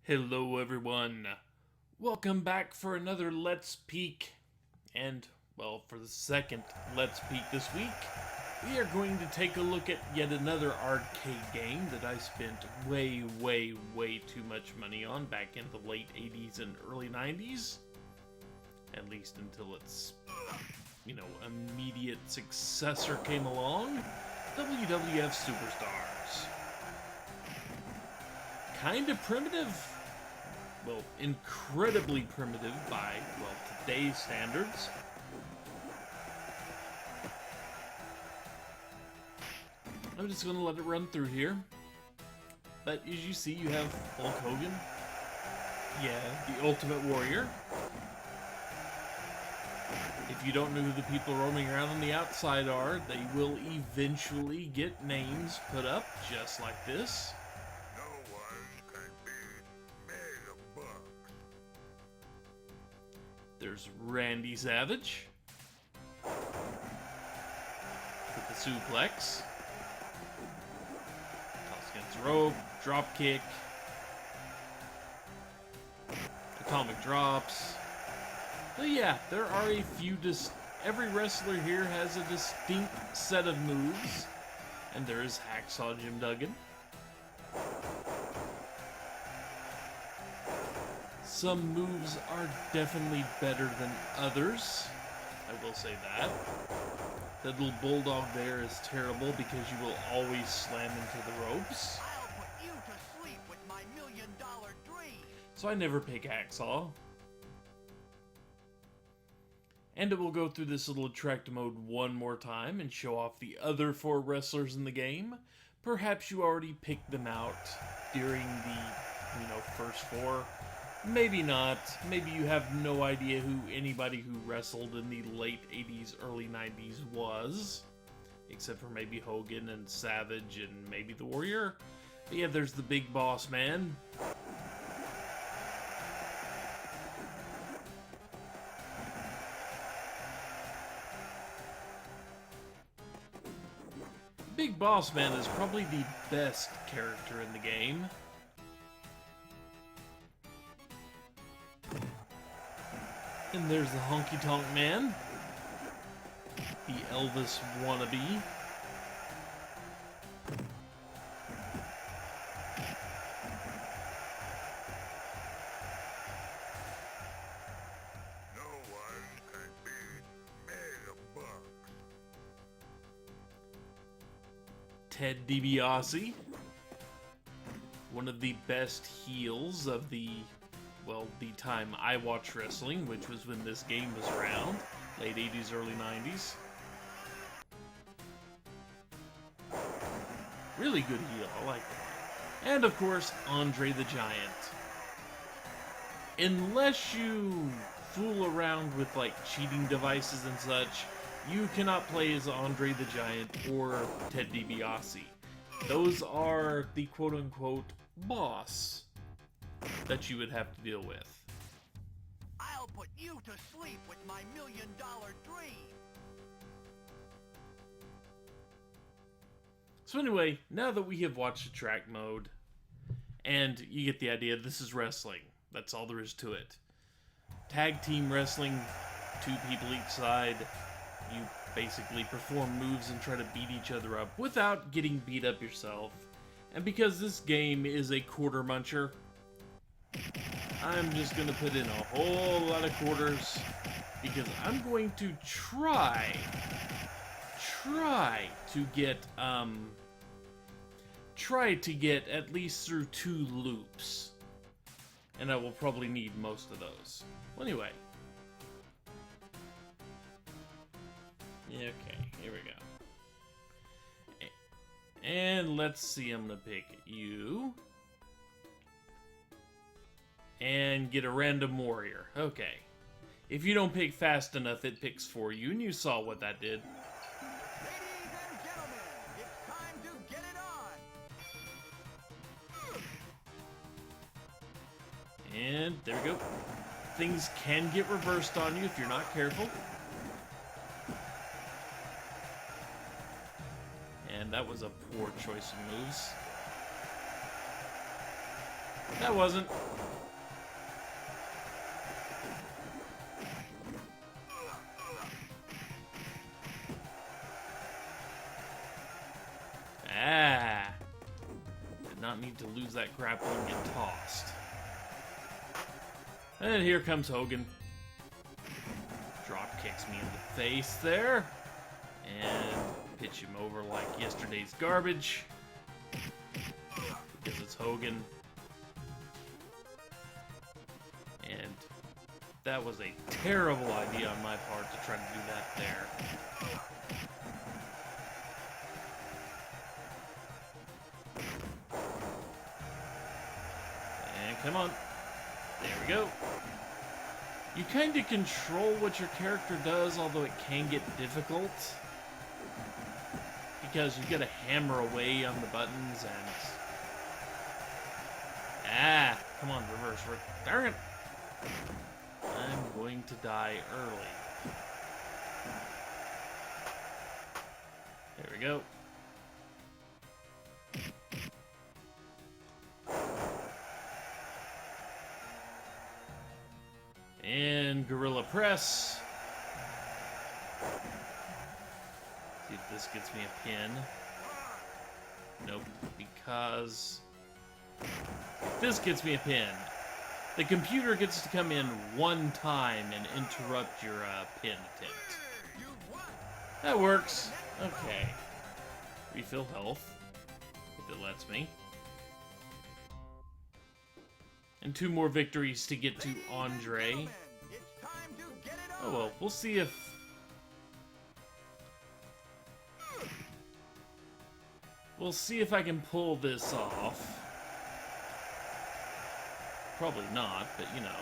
Hello everyone, welcome back for another Let's Peek, and, well, for the second Let's Peek this week, we are going to take a look at yet another arcade game that I spent way too much money on back in the late 80s and early 90s, at least until its, immediate successor came along, WWF Superstars. Kind of primitive. Well, incredibly primitive by, today's standards. I'm just going to let it run through here. But as you see, you have Hulk Hogan. Yeah, the Ultimate Warrior. If you don't know who the people roaming around on the outside are, they will eventually get names put up just like this. There's Randy Savage with the suplex, toss against the rope, drop kick, atomic drops. But yeah, there are a few. Every wrestler here has a distinct set of moves, and there is Hacksaw Jim Duggan. Some moves are definitely better than others. I will say that. That little bulldog there is terrible because you will always slam into the ropes. I'll put you to sleep with my $1 million dream. So I never pick Hacksaw. And it will go through this little attract mode one more time and show off the other 4 wrestlers in the game. Perhaps you already picked them out during the, first 4. Maybe not. Maybe you have no idea who anybody who wrestled in the late 80s, early 90s was. Except for maybe Hogan and Savage and maybe the Warrior. But yeah, there's the Big Boss Man. Big Boss Man is probably the best character in the game. And there's the Honky Tonk Man, the Elvis wannabe. No one can beat Megabuck. Ted DiBiase, one of the best heels of the time I watched wrestling, which was when this game was around, late 80s, early 90s. Really good heel, I like that. And of course, Andre the Giant. Unless you fool around with cheating devices and such, you cannot play as Andre the Giant or Ted DiBiase. Those are the quote-unquote boss that you would have to deal with. I'll put you to sleep with my $1 million dream. So anyway, now that we have watched the track mode, and you get the idea, this is wrestling. That's all there is to it. Tag team wrestling, 2 people each side. You basically perform moves and try to beat each other up without getting beat up yourself. And because this game is a quarter muncher, I'm just going to put in a whole lot of quarters because I'm going to try to get at least through 2 loops. And I will probably need most of those. Well, anyway. Okay, here we go. And let's see, I'm going to pick you. And get a random warrior. Okay. If you don't pick fast enough, it picks for you, and you saw what that did. Ladies and gentlemen, it's time to get it on. And there we go. Things can get reversed on you if you're not careful. And that was a poor choice of moves. That wasn't. need to lose that grapple and get tossed. And here comes Hogan. Drop kicks me in the face there. And pitch him over like yesterday's garbage. Because it's Hogan. And that was a terrible idea on my part to try to do that there. And come on. There we go. You kind of control what your character does, although it can get difficult. Because you gotta hammer away on the buttons and... Ah! Come on, reverse. Darn it! I'm going to die early. There we go. And Gorilla Press. See if this gets me a pin. Nope, because if this gets me a pin, the computer gets to come in one time and interrupt your pin attempt. That works. Okay. Refill health, if it lets me. And 2 more victories to get to Andre. Oh well, we'll see if... We'll see if I can pull this off. Probably not, but you know.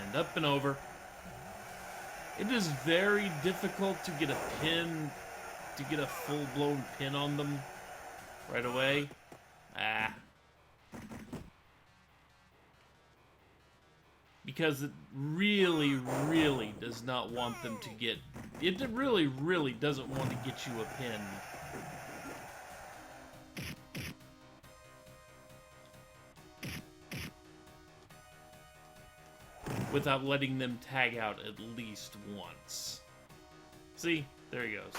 And up and over. It is very difficult to get a pin, to get a full-blown pin on them right away. Ah. Because it really, really does not want them to get... It really, really doesn't want to get you a pin. Without letting them tag out at least once. See? There he goes.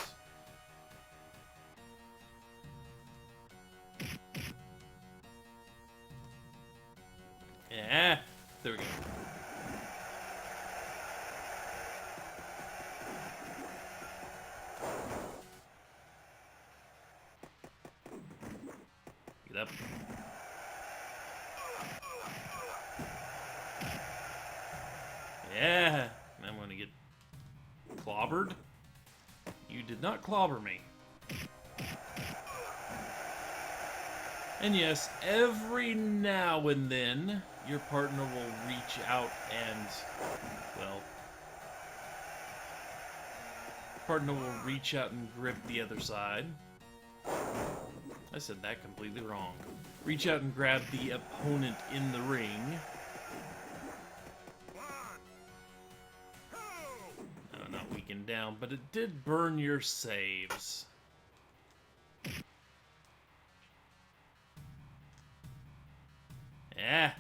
Yeah, there we go. Get up. Yeah, I'm gonna get clobbered. You did not clobber me. And yes, every now and then, your partner will reach out and, well, partner will reach out and grip the other side. I said that completely wrong. Reach out and grab the opponent in the ring. No, not weakened down, but it did burn your saves. Yeah.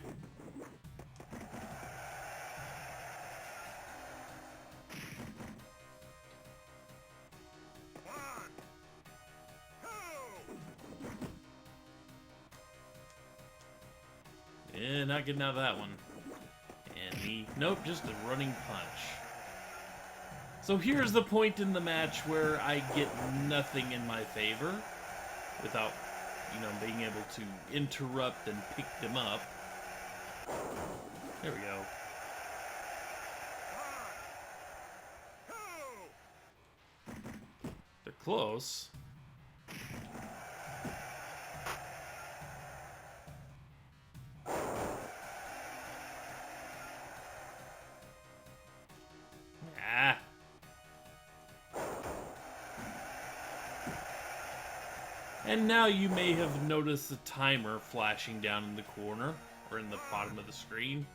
Yeah, not getting out of that one. And me, nope, just a running punch. So here's the point in the match where I get nothing in my favor without, you know, being able to interrupt and pick them up. There we go. They're close. Ah. And now you may have noticed the timer flashing down in the corner, or in the bottom of the screen.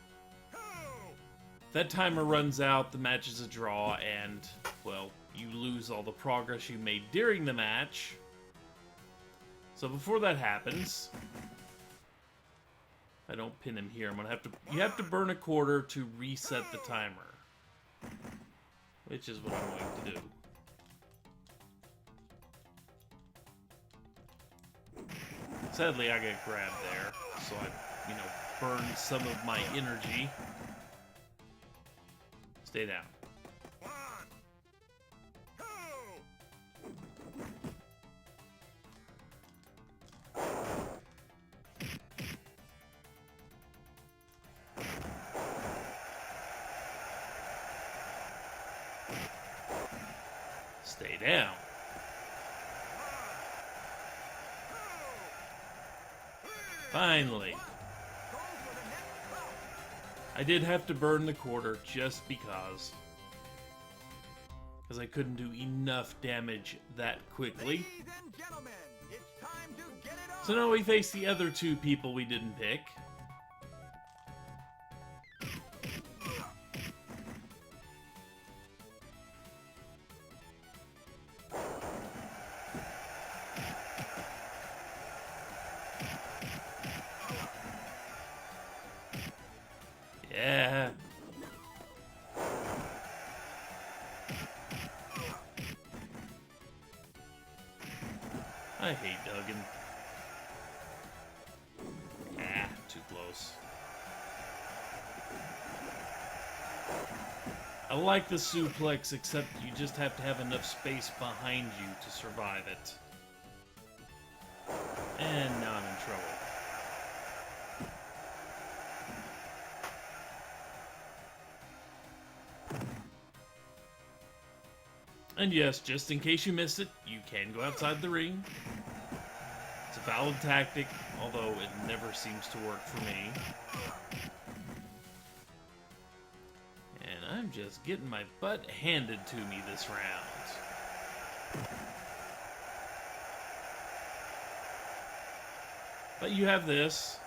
That timer runs out, the match is a draw, and, well, you lose all the progress you made during the match. So before that happens, I don't pin him here. I'm gonna have to. You have to burn a quarter to reset the timer, which is what I'm going to do. Sadly, I got grabbed there, so I, burned some of my energy. Stay down. 1, 2. Stay down. Finally. I did have to burn the quarter just because I couldn't do enough damage that quickly. Ladies and gentlemen, it's time to get it on. So now we face the other two people we didn't pick. Yeah. I hate Duggan. Ah, too close. I like the suplex, except you just have to have enough space behind you to survive it. And now I'm in trouble. And yes, just in case you missed it, you can go outside the ring. It's a valid tactic, although it never seems to work for me. And I'm just getting my butt handed to me this round. But you have this.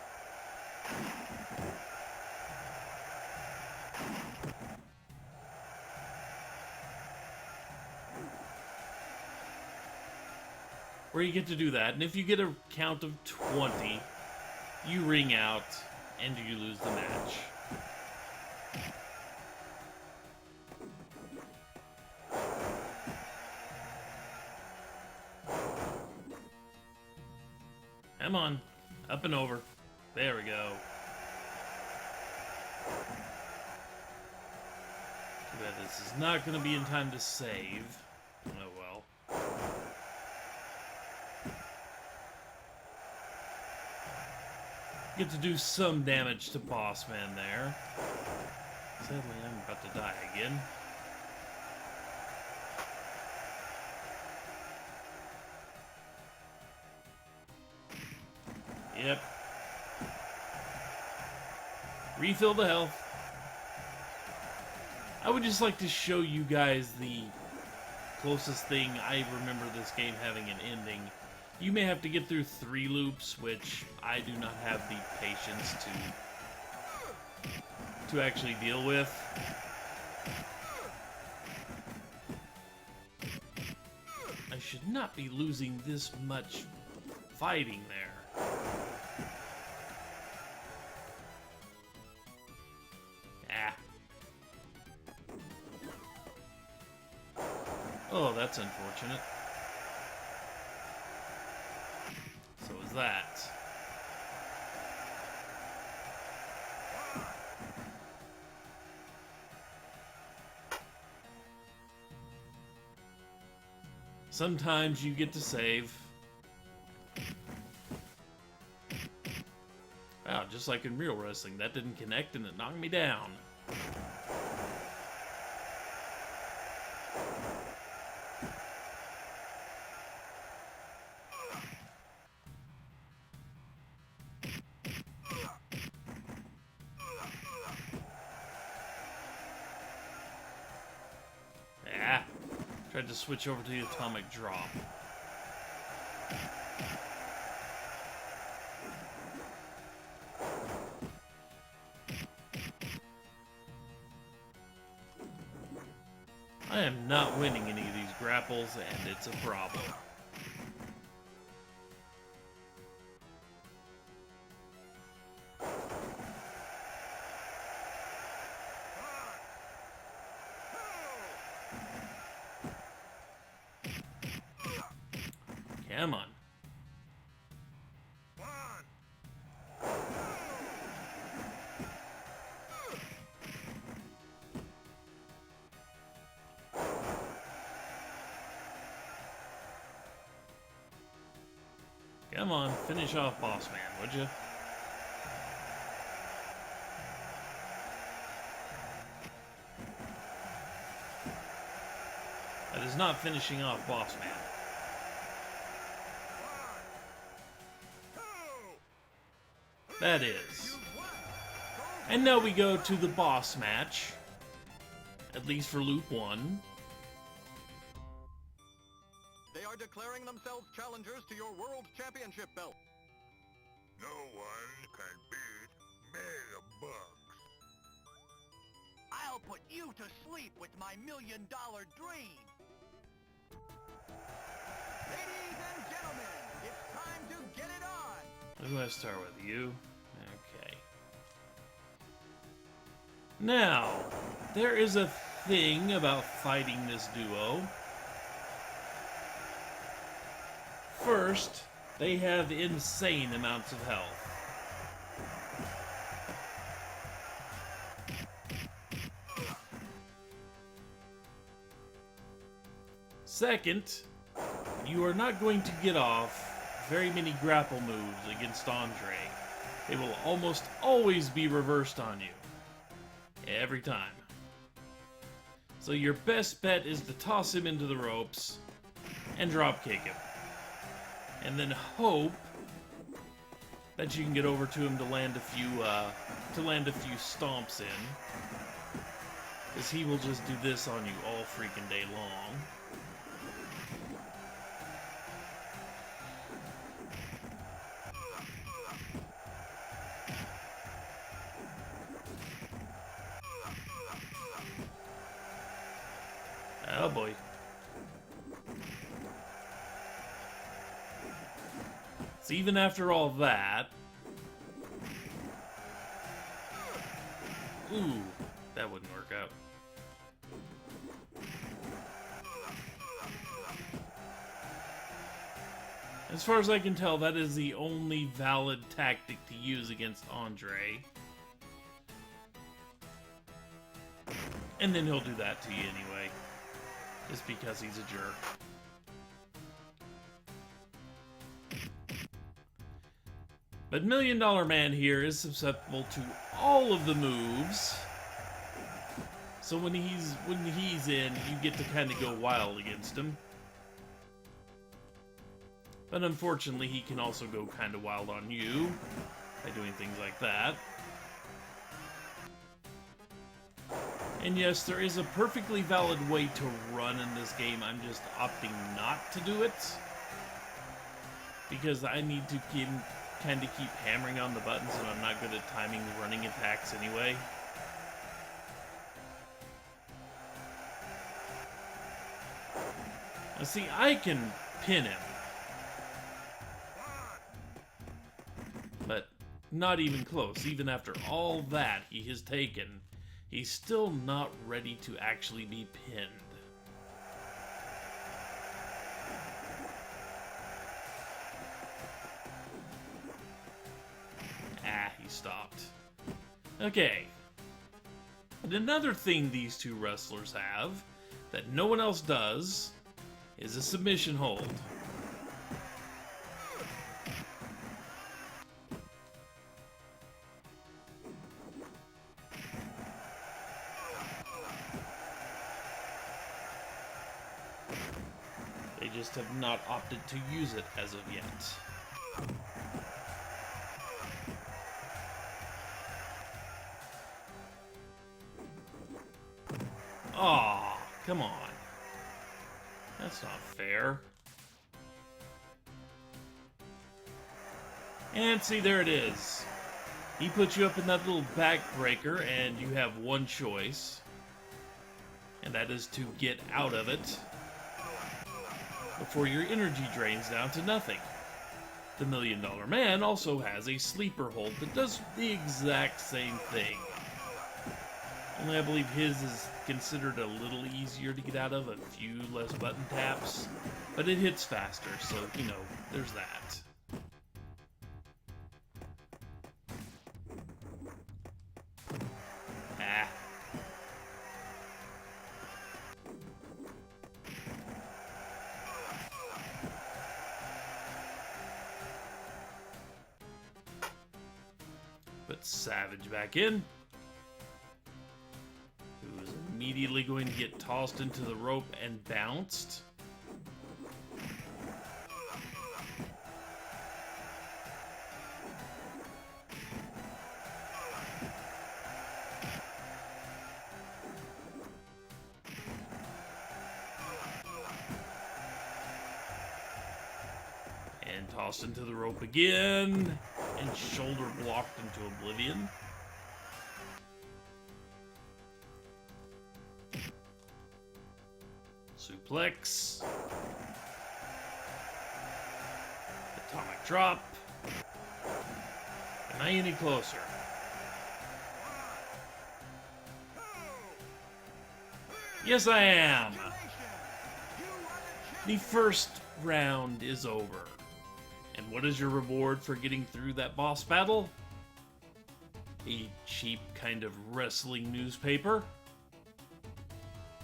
Where you get to do that, and if you get a count of 20, you ring out, and you lose the match. Come on, up and over. There we go. Too bad this is not going to be in time to save. Oh well. Get to do some damage to Boss Man there. Sadly, I'm about to die again. Yep. Refill the health. I would just like to show you guys the closest thing I remember this game having an ending. You may have to get through 3 loops, which I do not have the patience to actually deal with. I should not be losing this much fighting there. Ah. Oh, that's unfortunate. So is that. Sometimes you get to save. Wow, just like in real wrestling, that didn't connect and it knocked me down. Yeah, tried to switch over to the atomic drop. I am not winning any of these grapples, and it's a problem. Come on. 1, Come on, finish off Boss Man, would you? That is not finishing off Boss Man. That is. And now we go to the boss match. At least for Loop 1. They are declaring themselves challengers to your World Championship belt. No one can beat Megabucks. I'll put you to sleep with my $1 million dream. Ladies and gentlemen, it's time to get it on. Who do I start with? You? Okay. Now, there is a thing about fighting this duo. First, they have insane amounts of health. Second, you are not going to get off very many grapple moves against Andre. They will almost always be reversed on you. Every time. So your best bet is to toss him into the ropes and dropkick him. And then hope that you can get over to him to land a few stomps in. Because he will just do this on you all freaking day long. Oh boy. So even after all that... Ooh, that wouldn't work out. As far as I can tell, that is the only valid tactic to use against Andre. And then he'll do that to you anyway. Just because he's a jerk. But $1 Million Man here is susceptible to all of the moves. So when he's in, you get to kind of go wild against him. But unfortunately, he can also go kind of wild on you by doing things like that. And yes, there is a perfectly valid way to run in this game. I'm just opting not to do it. Because I need to kind of keep hammering on the buttons, and I'm not good at timing running attacks anyway. Now see, I can pin him. But not even close. Even after all that he has taken, he's still not ready to actually be pinned. Ah, he stopped. Okay. And another thing these two wrestlers have that no one else does is a submission hold. They just have not opted to use it as of yet. Aw, come on. That's not fair. And see, there it is. He puts you up in that little backbreaker, and you have one choice. And that is to get out of it before your energy drains down to nothing. The $1 Million Man also has a sleeper hold that does the exact same thing. Only I believe his is considered a little easier to get out of, a few less button taps, but it hits faster, so, you know, there's that. Ah. Puts Savage back in. Who is immediately going to get tossed into the rope and bounced. And tossed into the rope again. And shoulder blocked into oblivion. Suplex. Atomic drop. Am I any closer? Yes, I am. The first round is over. And what is your reward for getting through that boss battle? A cheap kind of wrestling newspaper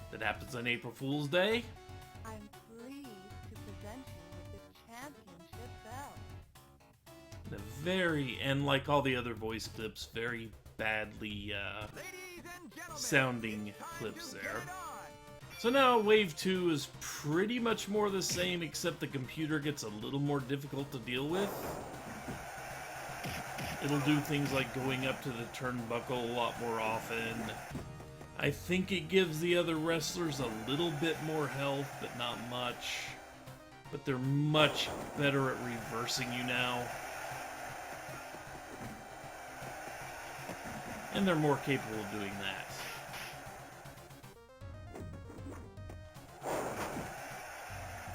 that happens on April Fool's Day. I'm pleased to present you with the championship belt. And like all the other voice clips, very badly sounding clips there. So now Wave 2 is pretty much more the same, except the computer gets a little more difficult to deal with. It'll do things like going up to the turnbuckle a lot more often. I think it gives the other wrestlers a little bit more health, but not much. But they're much better at reversing you now. And they're more capable of doing that.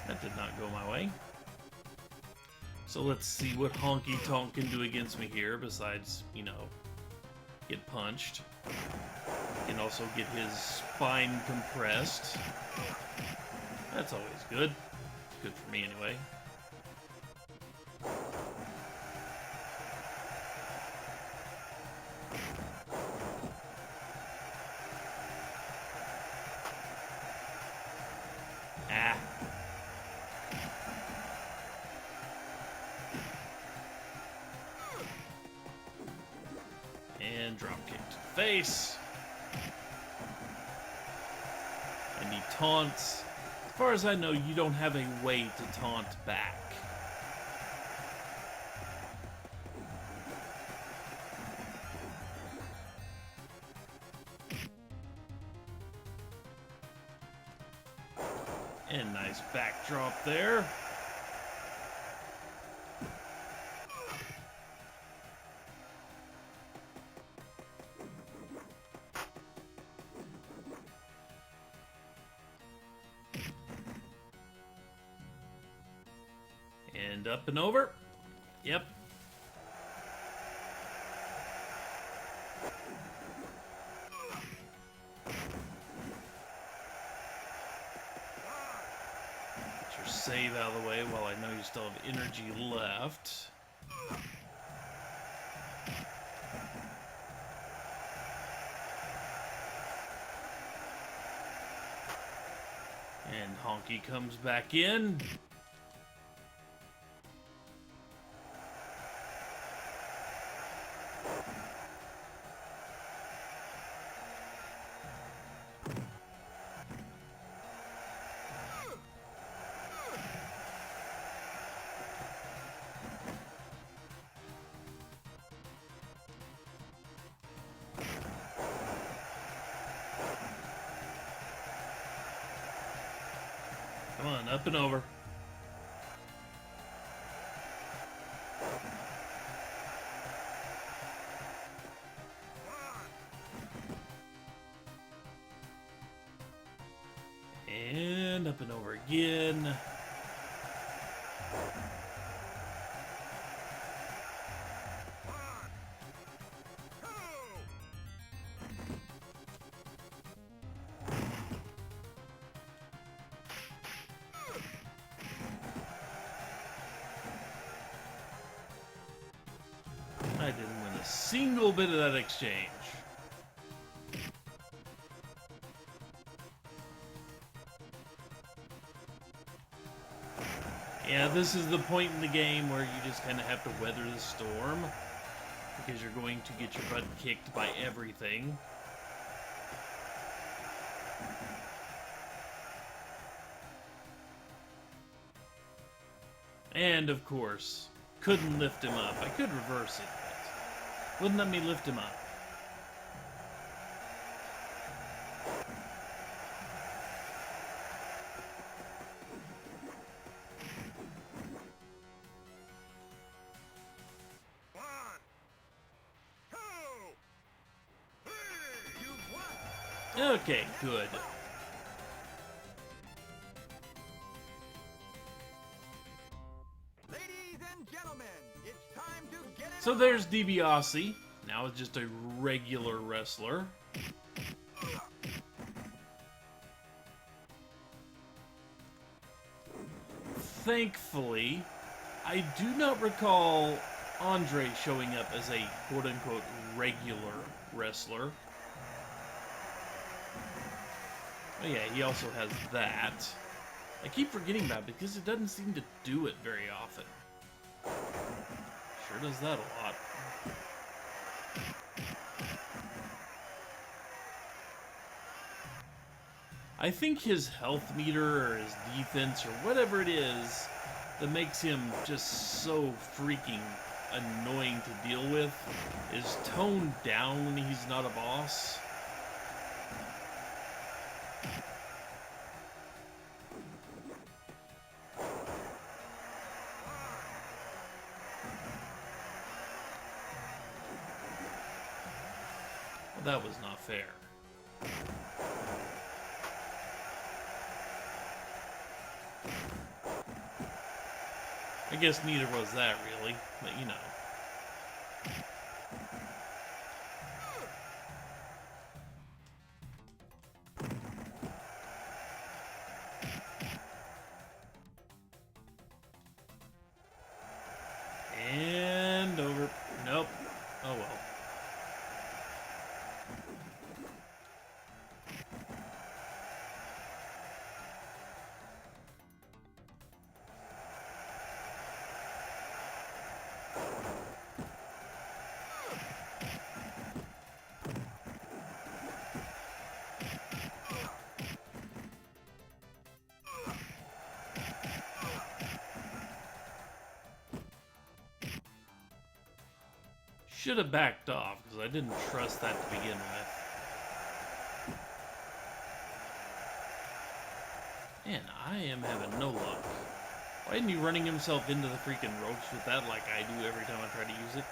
That did not go my way. So let's see what Honky Tonk can do against me here, besides, you know, get punched. Can also get his spine compressed. That's always good. Good for me anyway. And drop kick to the face. And he taunts. As far as I know, you don't have a way to taunt back. And nice backdrop there. And up and over. Yep. Get your save out of the way while I know you still have energy left. And Honky comes back in. Come on, up and over. And up and over again. I didn't win a single bit of that exchange. Yeah, this is the point in the game where you just kind of have to weather the storm. because you're going to get your butt kicked by everything. And, of course, couldn't lift him up. I could reverse it, but wouldn't let me lift him up. Okay, good. Ladies and gentlemen, it's time to get it So on. there's DiBiase. Now it's just a regular wrestler. Thankfully, I do not recall Andre showing up as a quote-unquote regular wrestler. Oh yeah, he also has that. I keep forgetting about it because it doesn't seem to do it very often. Sure does that a lot. I think his health meter or his defense or whatever it is that makes him just so freaking annoying to deal with is toned down when he's not a boss. Well, that was not fair. I guess neither was that, really, but you know. And over. Nope. Oh well. Should have backed off, because I didn't trust that to begin with. Man, I am having no luck. Why isn't he running himself into the freaking ropes with that like I do every time I try to use it?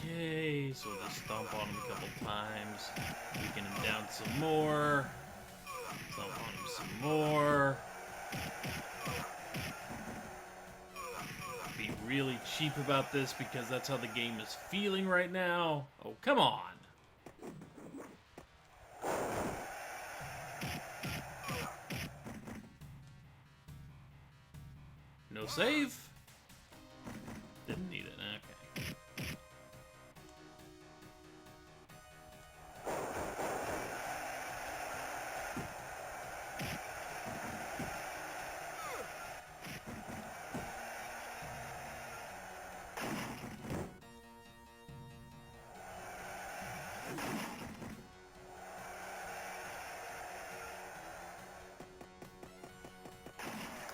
Okay, so we'll just stomp on him a couple times. Weaken him down some more. Stomp on him some more. Be really cheap about this because that's how the game is feeling right now. Oh, come on. No save? Didn't need it. Okay.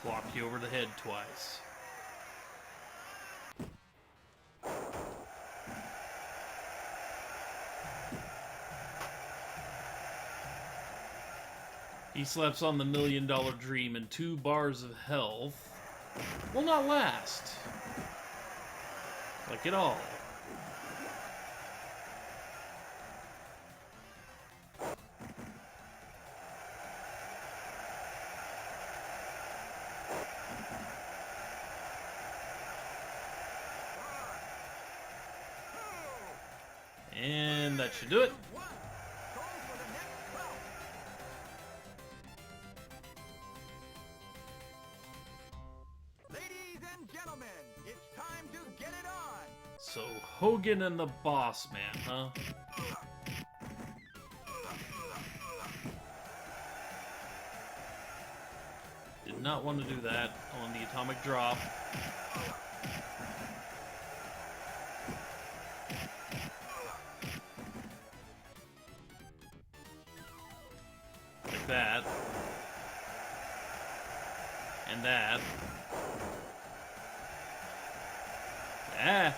Clock you over the head twice. He slaps on the $1 million dream and 2 bars of health will not last. Like at all. That should do it. One. Go for the next bout. Ladies and gentlemen, it's time to get it on. So, Hogan and the Boss Man, huh? Did not want to do that on the atomic drop. Like that. And that. Ah!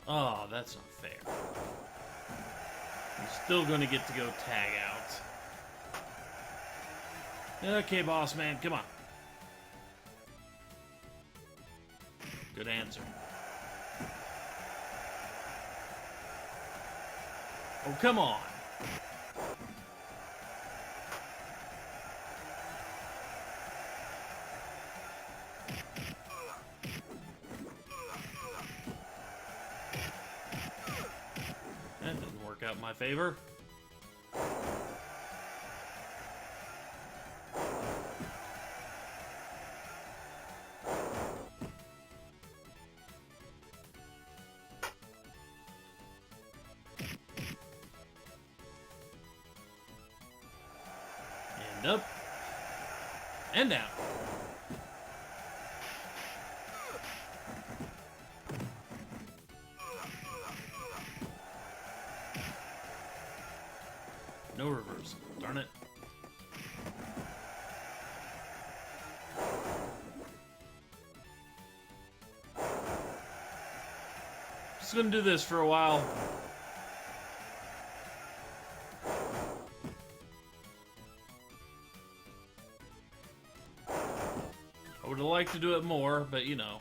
Oh, that's not fair. I'm still gonna get to go tag out. Okay, boss man, come on. Good answer. Oh, come on. That didn't work out in my favor. And up. And down. No reverse. Darn it. Just gonna do this for a while. I would have liked to do it more, but you know.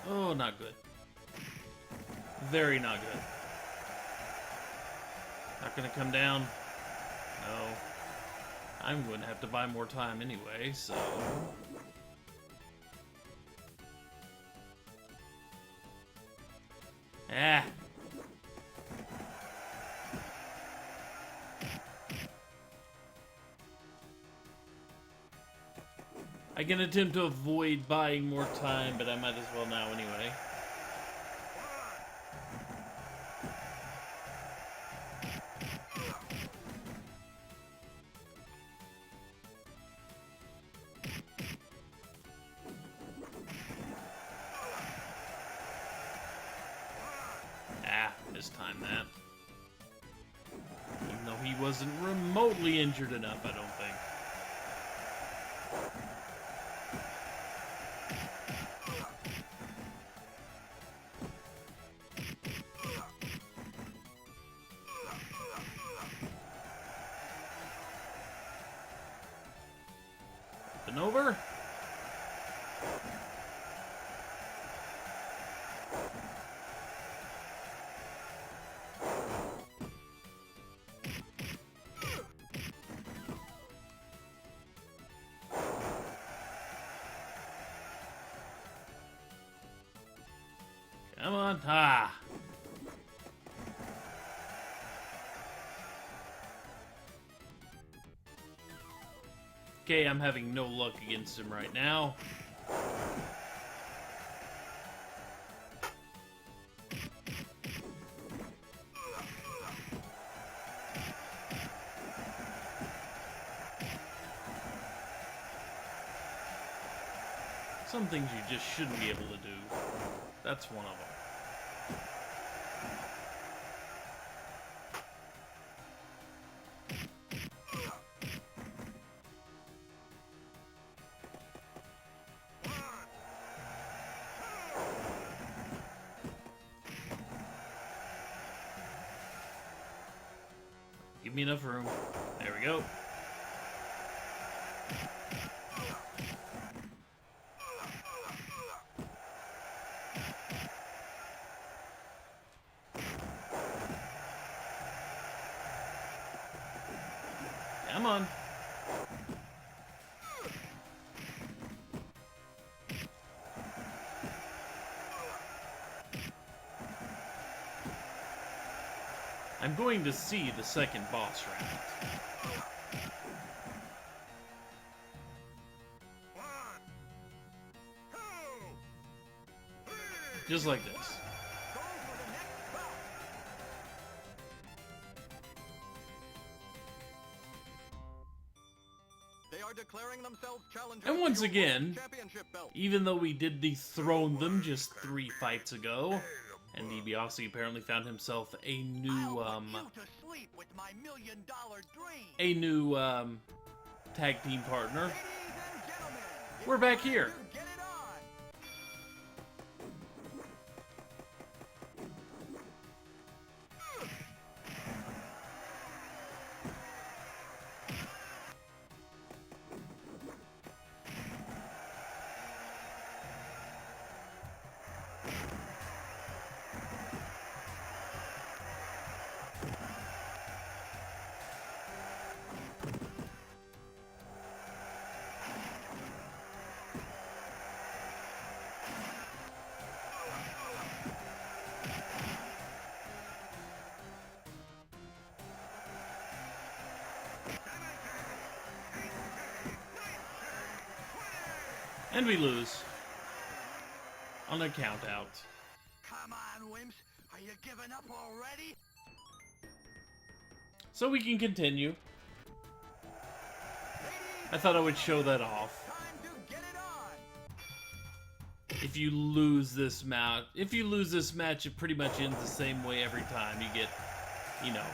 Oh, not good. Very not good. Not gonna come down. No. I'm going to have to buy more time anyway, so... Ah! I can attempt to avoid buying more time, but I might as well now anyway. Ah, mistime that. Even though he wasn't remotely injured enough, I don't think. Up and over. Come on. Ah. Okay, I'm having no luck against him right now. Some things you just shouldn't be able to do. That's one of them. Give me enough room. There we go. Come on. I'm going to see the second boss round. One, two, three. Just like this. Go for the next bout. They are declaring themselves challengers. And once to your again, World Championship belt. Even though we did dethrone them just 3 fights ago, and DiBiase apparently found himself a new, I'll put you to sleep with my $1 million dream. a new, tag team partner. Ladies and gentlemen, it's We're back time here. to get it on. And we lose. On a count out. Come on, wimps. Are you giving up already? So we can continue. I thought I would show that off. Time to get it on. If you lose this match, it pretty much ends the same way every time. You get, you know,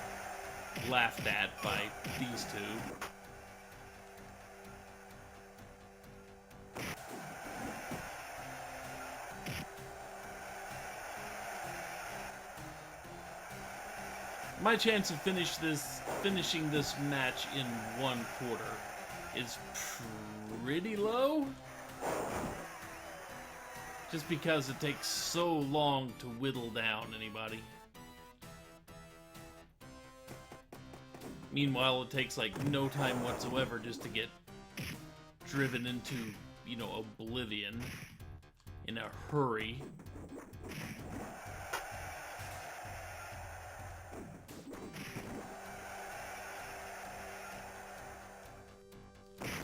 laughed at by these two. My chance of finishing this match in 1 quarter is pretty low. Just because it takes so long to whittle down anybody. Meanwhile, it takes like no time whatsoever just to get driven into, you know, oblivion in a hurry.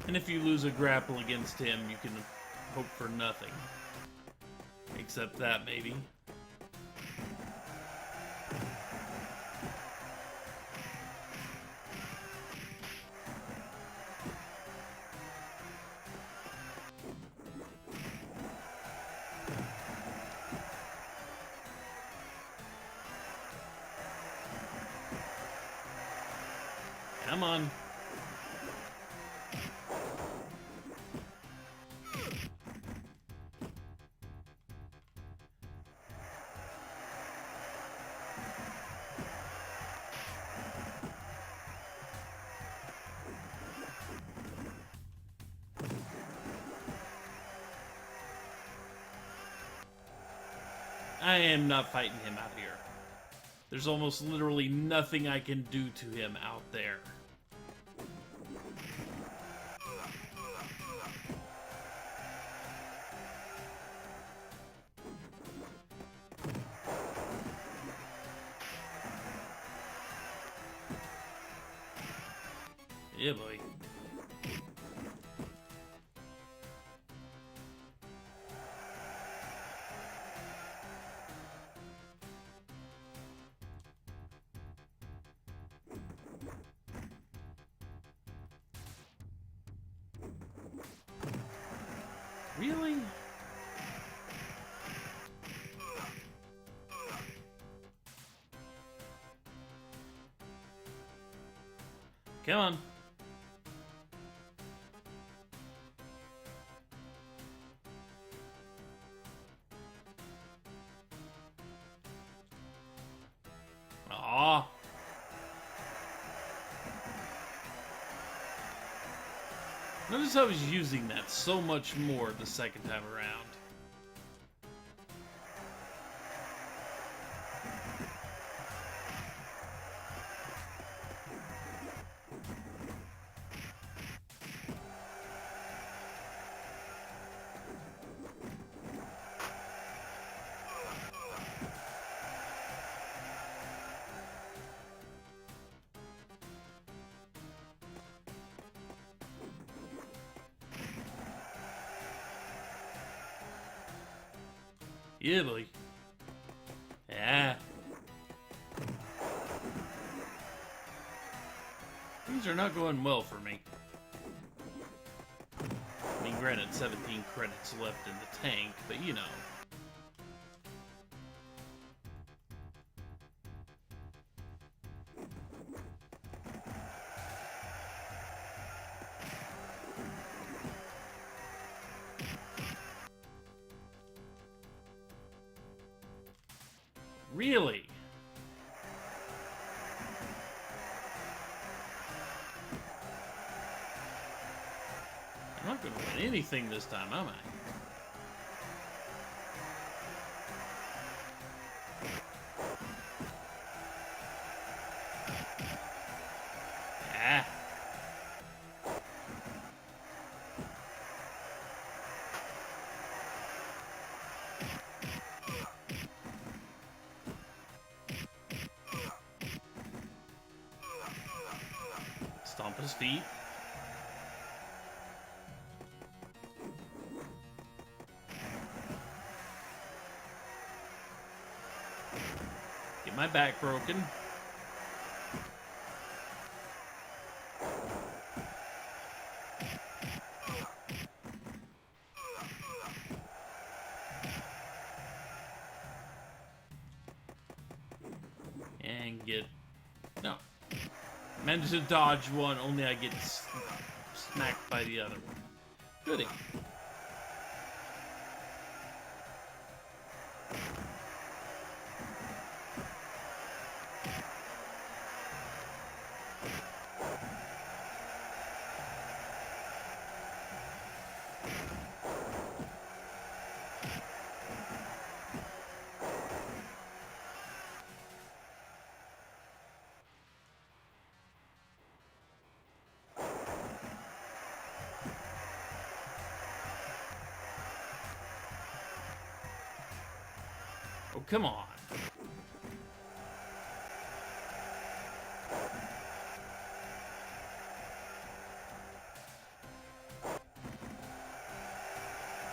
And if you lose a grapple against him, you can hope for nothing. Except that, maybe. Come on. I am not fighting him out here. There's almost literally nothing I can do to him out there. Yeah, boy. Really? Come on. Aw. Notice how he's using that so much more the second time around. Yeah, boy. Yeah. Things are not going well for me. I mean, granted, 17 credits left in the tank, but you know. Really? I'm not going to win anything this time, am I? Ah. Stomp his feet. Get my back broken. And get... No. Managed to dodge one, only I get smacked by the other one. Goody. Oh, come on.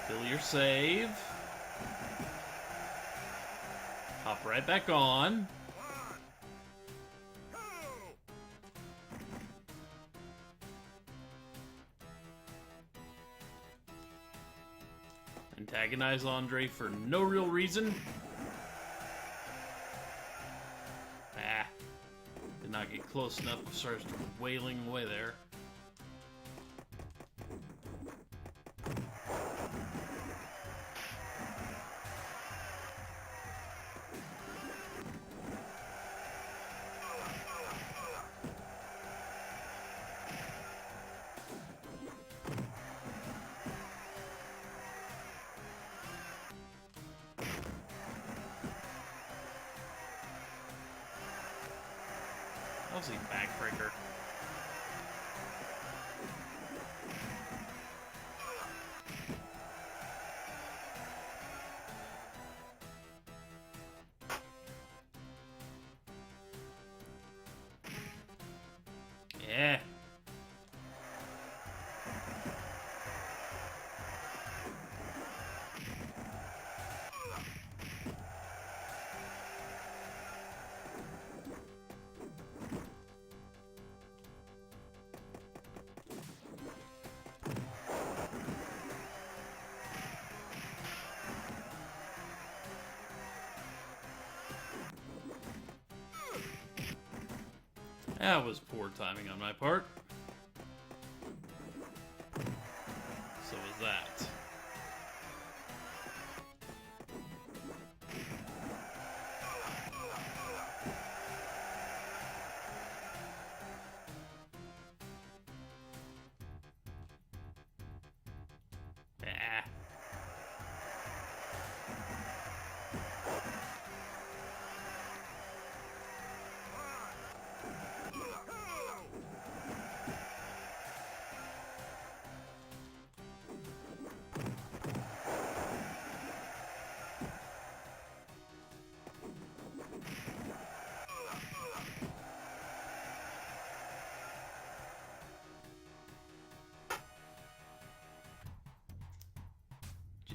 Kill your save. Hop right back on. 1, 2. Antagonize Andre for no real reason. Ah. Did not get close enough. Starts wailing away there. How's he backbreaker? Yeah. That was poor timing on my part. So was that.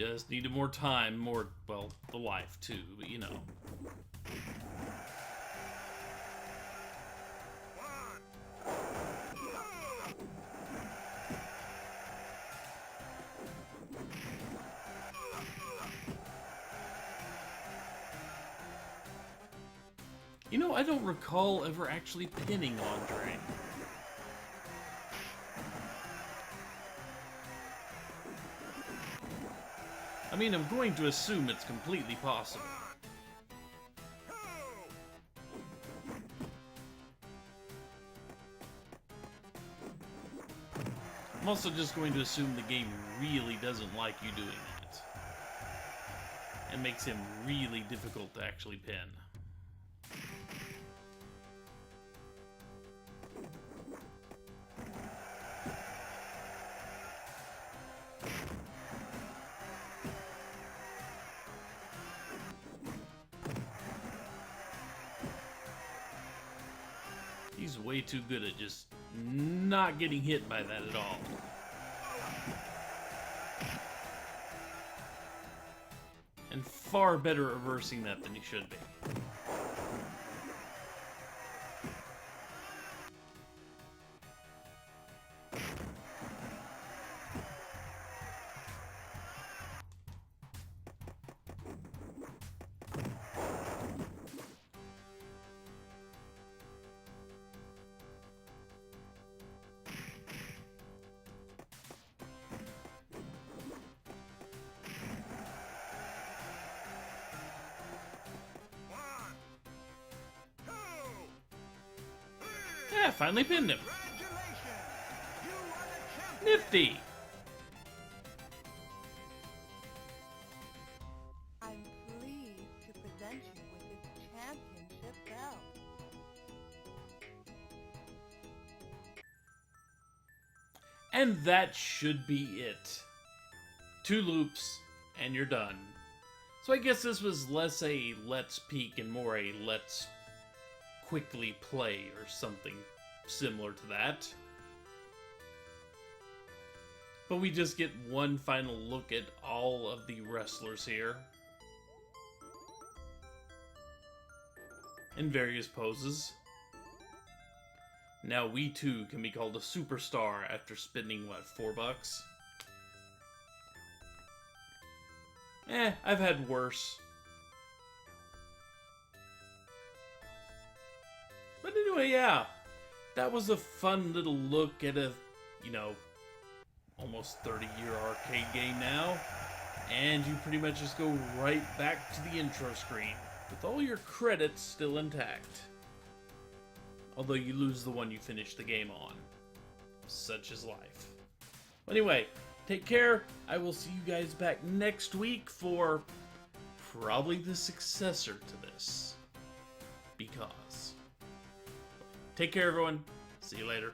Just needed more time, more, well, the life too, but you know. You know, I don't recall ever actually pinning Andre. I mean, I'm going to assume it's completely possible. I'm also just going to assume the game really doesn't like you doing that. And makes him really difficult to actually pin. He's way too good at just not getting hit by that at all. And far better at reversing that than he should be. Yeah, finally pinned him. Nifty. I'm pleased to present you with this championship belt. And that should be it. 2 loops, and you're done. So I guess this was less a let's peek and more a let's quickly play or something similar to that. But we just get one final look at all of the wrestlers here. In various poses. Now we too can be called a superstar after spending, what, $4? I've had worse. But anyway, yeah. That was a fun little look at a, you know, almost 30-year arcade game now. And you pretty much just go right back to the intro screen, with all your credits still intact. Although you lose the one you finished the game on. Such is life. Anyway, take care. I will see you guys back next week for probably the successor to this. Because. Take care, everyone. See you later.